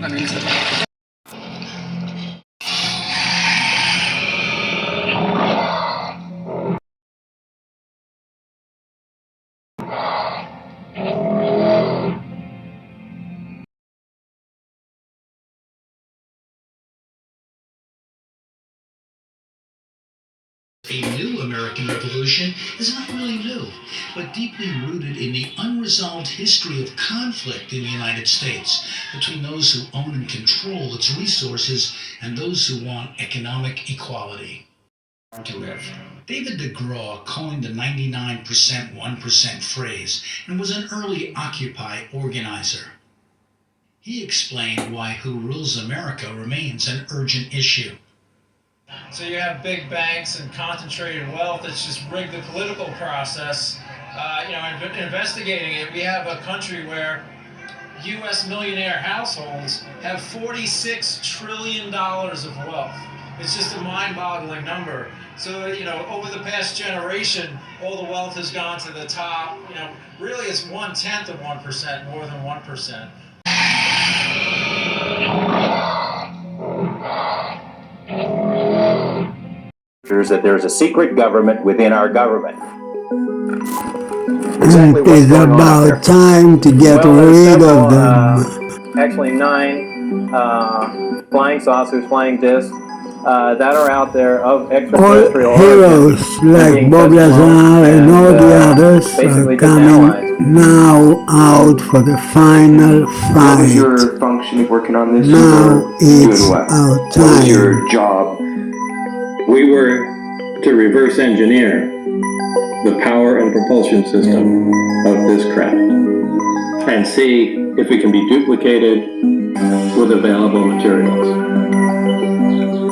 A new American Revolution is not really new, but deeply rooted in the unresolved history of conflict in the United States between those who own and control its resources and those who want economic equality. To live. David DeGraw coined the 99% 1% phrase and was an early Occupy organizer. He explained why Who Rules America remains an urgent issue. So you have big banks and concentrated wealth that's just rigged the political process. Investigating it, we have a country where U.S. millionaire households have $46 trillion of wealth. It's just a mind-boggling number. So, over the past generation, all the wealth has gone to the top. Really it's 1/10 of 1%, more than 1%. That there's a secret government within our government. Exactly it is about time to get rid of them. Actually 9 flying saucers, flying discs that are out there of extraterrestrial all heroes like Bob Lazar and all the others are coming now out for the final fight. What was your function of working on this? Now it's our time. What was your job? We were to reverse engineer the power and propulsion system of this craft and see if it can be duplicated with available materials.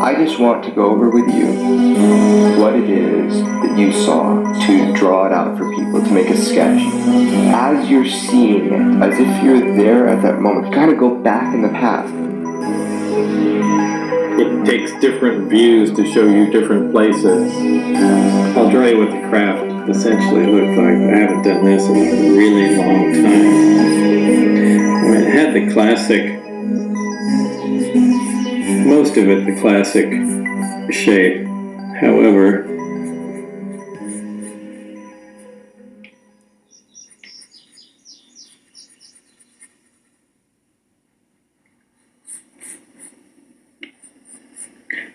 I just want to go over with you what it is that you saw, to draw it out for people, to make a sketch. As you're seeing it, as if you're there at that moment, you kind of go back in the past. It takes different views to show you different places. I'll draw you what the craft essentially looked like. I haven't done this in a really long time. It had the classic, most of it the classic shape. However,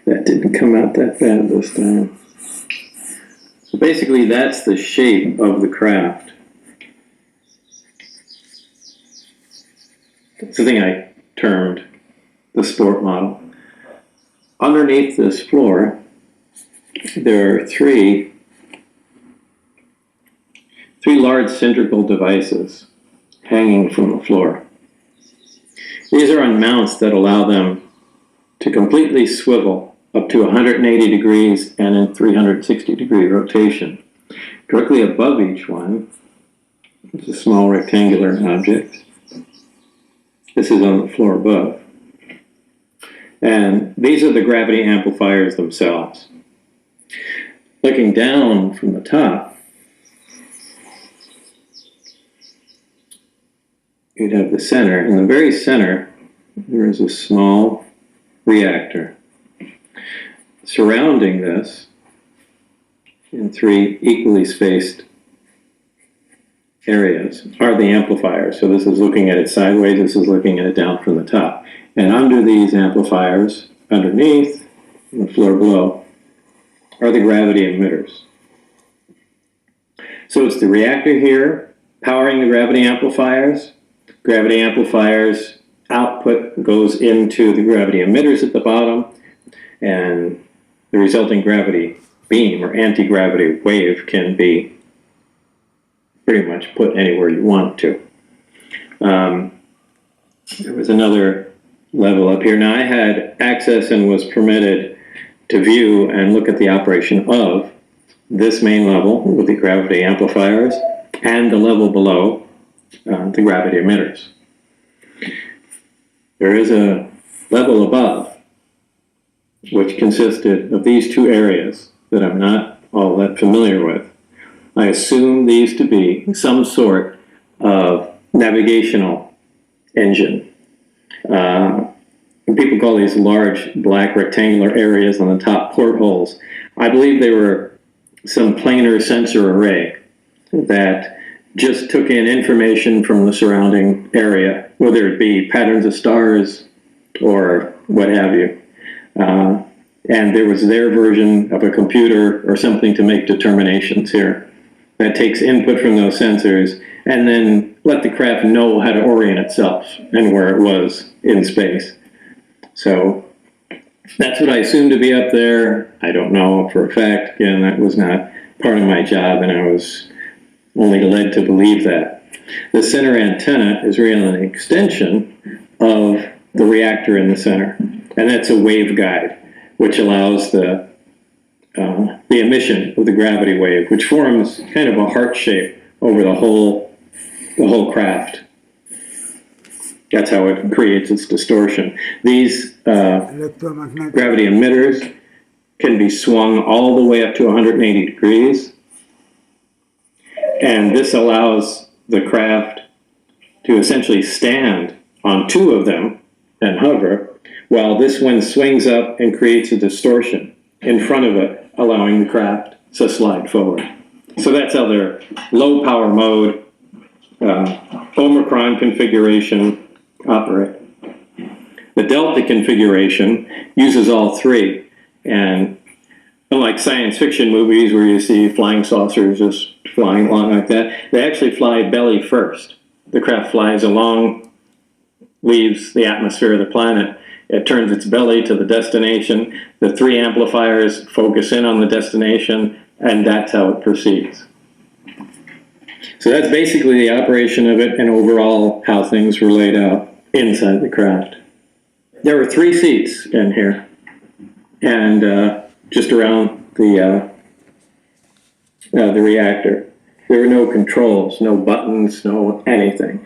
that didn't come out that bad this time. So basically that's the shape of the craft. It's the thing I termed the sport model. Underneath this floor, there are three large cylindrical devices hanging from the floor. These are on mounts that allow them to completely swivel up to 180 degrees and in 360 degree rotation. Directly above each one is a small rectangular object. This is on the floor above. And these are the gravity amplifiers themselves. Looking down from the top, you'd have the center. In the very center, there is a small reactor. Surrounding this, in 3 equally spaced areas, are the amplifiers. So this is looking at it sideways, this is looking at it down from the top. And under these amplifiers, underneath, on the floor below, are the gravity emitters. So it's the reactor here, powering the gravity amplifiers. Gravity amplifiers output goes into the gravity emitters at the bottom, and the resulting gravity beam or anti-gravity wave can be pretty much put anywhere you want to. There was another level up here. Now I had access and was permitted to view and look at the operation of this main level with the gravity amplifiers and the level below, the gravity emitters. There is a level above which consisted of these 2 areas that I'm not all that familiar with. I assume these to be some sort of navigational engine. People call these large black rectangular areas on the top portholes. I believe they were some planar sensor array that just took in information from the surrounding area, whether it be patterns of stars or what have you. And there was their version of a computer or something to make determinations here that takes input from those sensors and then let the craft know how to orient itself and where it was in space. So that's what I assumed to be up there. I don't know for a fact. Again, that was not part of my job, and I was only led to believe that. The center antenna is really an extension of the reactor in the center, and that's a waveguide, which allows the emission of the gravity wave, which forms kind of a heart shape over the whole craft. That's how it creates its distortion. These gravity emitters can be swung all the way up to 180 degrees. And this allows the craft to essentially stand on two of them and hover, while this one swings up and creates a distortion in front of it, allowing the craft to slide forward. So that's how their low power mode, Omicron configuration operate. The Delta configuration uses all three, and unlike science fiction movies where you see flying saucers just flying along like that, they actually fly belly first. The craft flies along, leaves the atmosphere of the planet, it turns its belly to the destination, the three amplifiers focus in on the destination, and that's how it proceeds. So that's basically the operation of it and overall how things were laid out inside the craft. There were 3 seats in here, and just around the reactor. There were no controls, no buttons, no anything.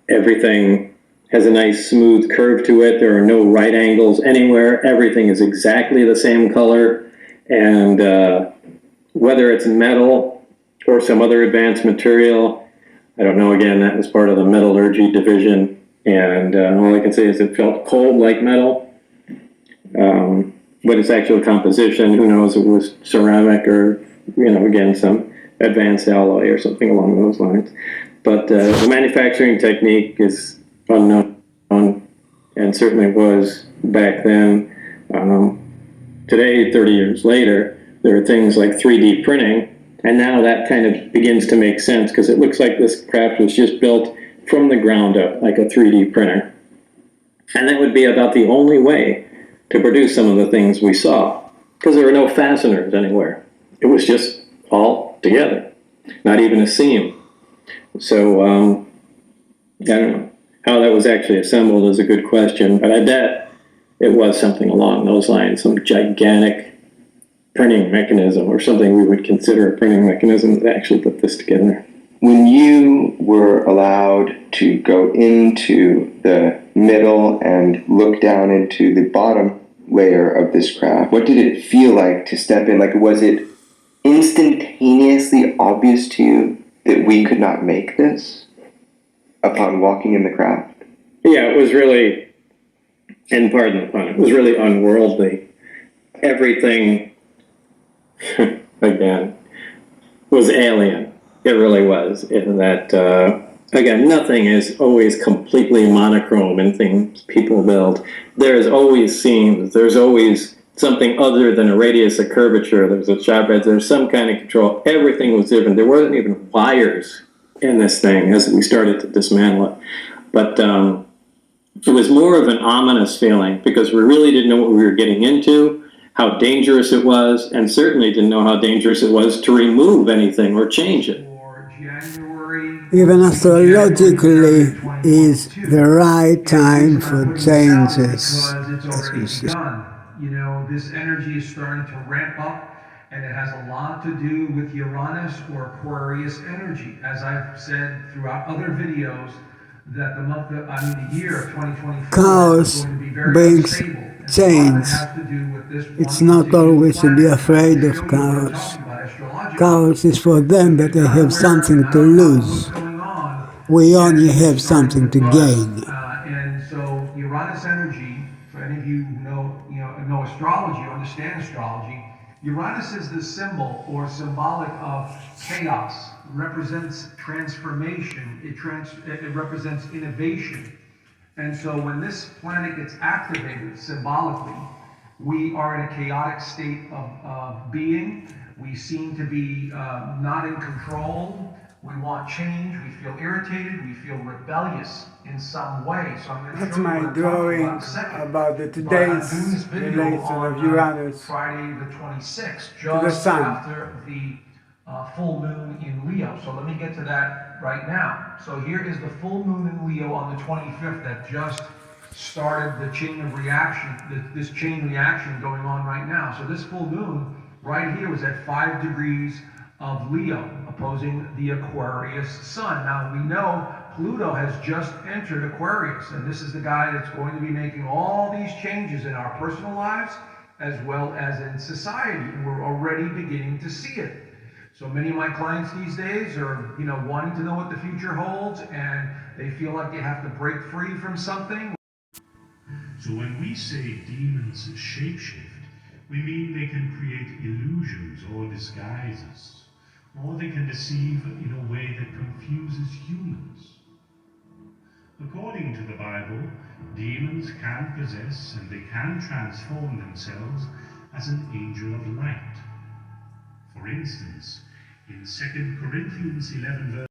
Everything has a nice smooth curve to it. There are no right angles anywhere. Everything is exactly the same color, and whether it's metal or some other advanced material, I don't know. Again, that was part of the metallurgy division, and all I can say is it felt cold like metal. But its actual composition, who knows, it was ceramic or, again, some advanced alloy or something along those lines. But the manufacturing technique is unknown, and certainly was back then. Today, 30 years later, there are things like 3D printing, and now that kind of begins to make sense because it looks like this craft was just built from the ground up, like a 3D printer. And that would be about the only way to produce some of the things we saw, because there were no fasteners anywhere. It was just all together, not even a seam. So, I don't know. How that was actually assembled is a good question, but I bet it was something along those lines, some gigantic printing mechanism or something we would consider a printing mechanism that actually put this together. When you were allowed to go into the middle and look down into the bottom layer of this craft, what did it feel like to step in? Like, was it instantaneously obvious to you that we could not make this upon walking in the craft? Yeah, it was really, and pardon the pun, it was really unworldly. Everything, again, was alien. It really was, in that, again, nothing is always completely monochrome in things people build. There's always seams, there's always something other than a radius of curvature, there's a chop edge, there's some kind of control. Everything was different. There wasn't even wires in this thing as we started to dismantle it. But it was more of an ominous feeling because we really didn't know what we were getting into, how dangerous it was, and certainly didn't know how dangerous it was to remove anything or change it. Even astrologically is the right time for changes. This energy is starting to ramp up, and it has a lot to do with Uranus or Aquarius energy. As I've said throughout other videos, that the year of 2024 chaos is going to be very brings unstable. change. It's not always to be afraid of chaos. Chaos is for them, but they have something to lose. We only have something to gain. And so Uranus energy, for any of you who know astrology or understand astrology, Uranus is the symbol or symbolic of chaos. It represents transformation. It represents innovation. And so when this planet gets activated symbolically, we are in a chaotic state of being. We seem to be not in control. We want change. We feel irritated. We feel rebellious in some way. So I'm going to That's show you my what I'm talking drawing about in a second. about the But I'm doing this today's video relation on of Uranus Friday the 26th, to the just sun. after the full moon in Leo. So let me get to that right now. So here is the full moon in Leo on the 25th that just started the chain of reaction, this chain reaction going on right now. So this full moon right here was at 5 degrees of Leo, opposing the Aquarius sun. Now we know Pluto has just entered Aquarius, and this is the guy that's going to be making all these changes in our personal lives as well as in society, and we're already beginning to see it. So many of my clients these days are, wanting to know what the future holds, and they feel like they have to break free from something. So when we say demons shapeshift, we mean they can create illusions or disguises, or they can deceive in a way that confuses humans. According to the Bible, demons can possess and they can transform themselves as an angel of light. For instance, in 2 Corinthians 11 verse